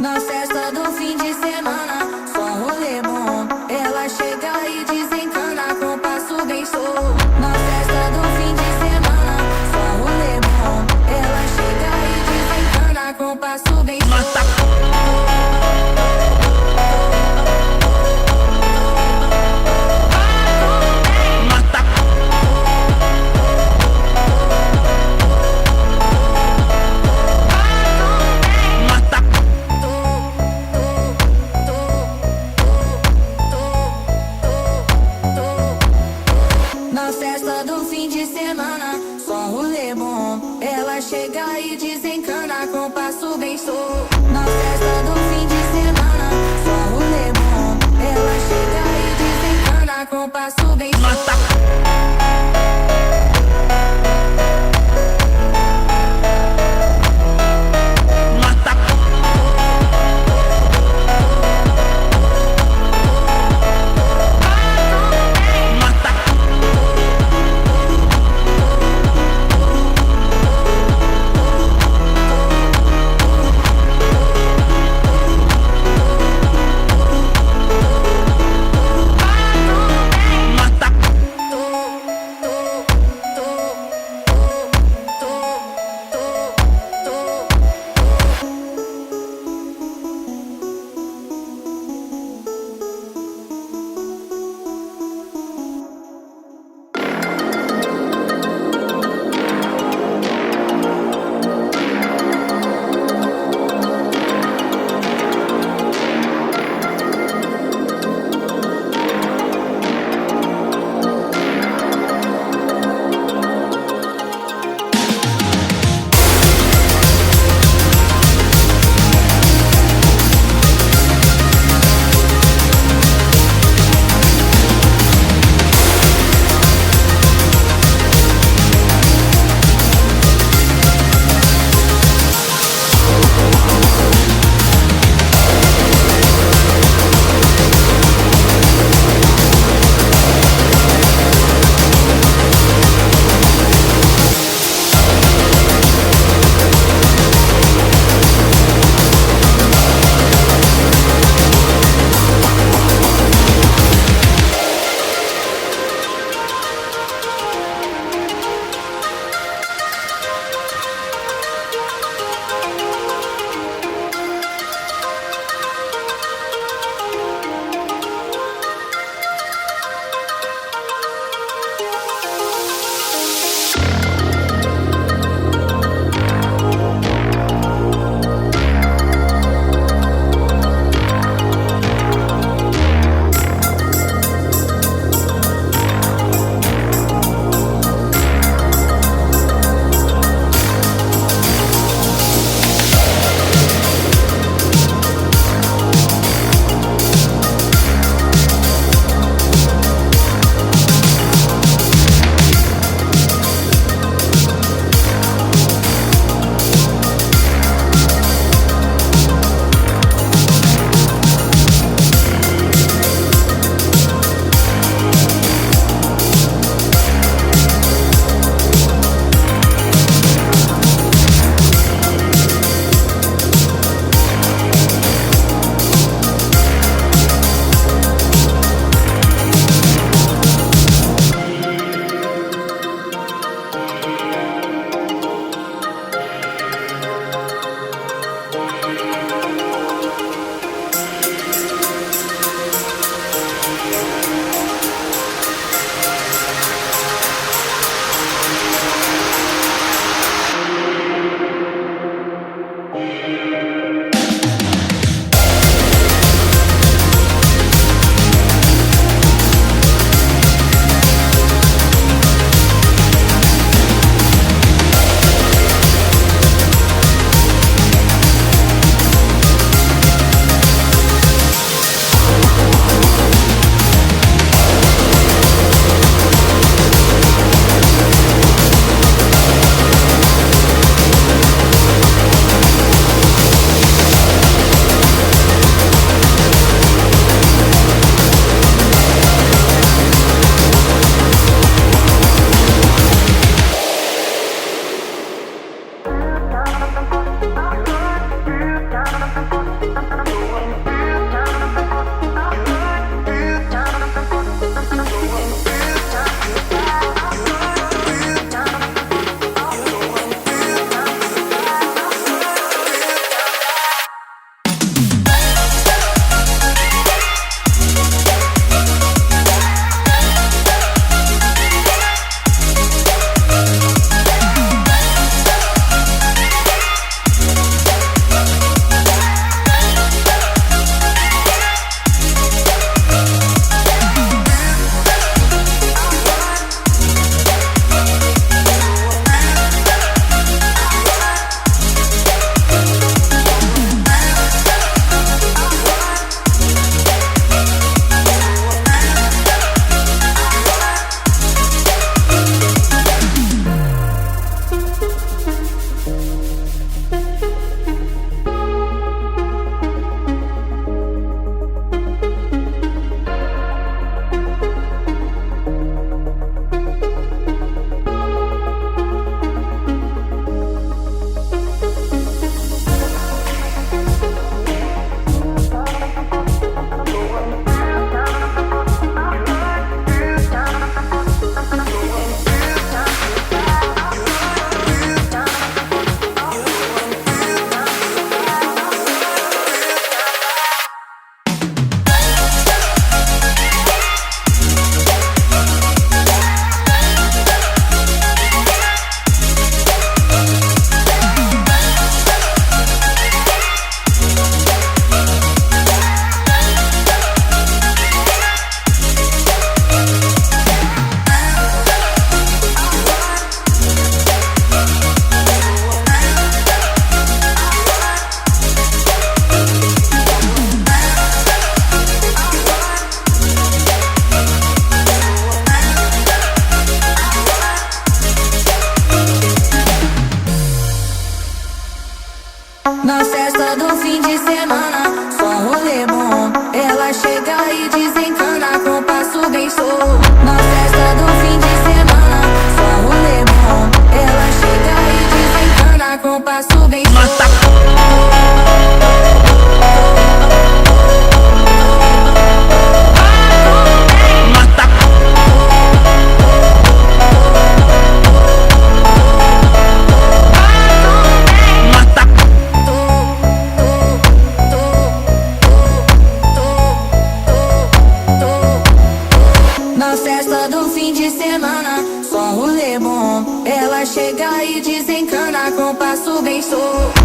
Na festa do fim de semana, só um rolê bom. Ela chega e desencana com passo bem solto. Na festa do fim de semana, só um rolê bom. Ela chega e desencana com passo bem solto. fim de semana, só rolê bom. Ela chega e desencana com passo bem solto. Na festa do fim de semana, só rolê bom. Ela chega e desencana com passo bem solto. Na festa do fim de semana, só rolê bom. Ela chega e desencana com passo bem solto.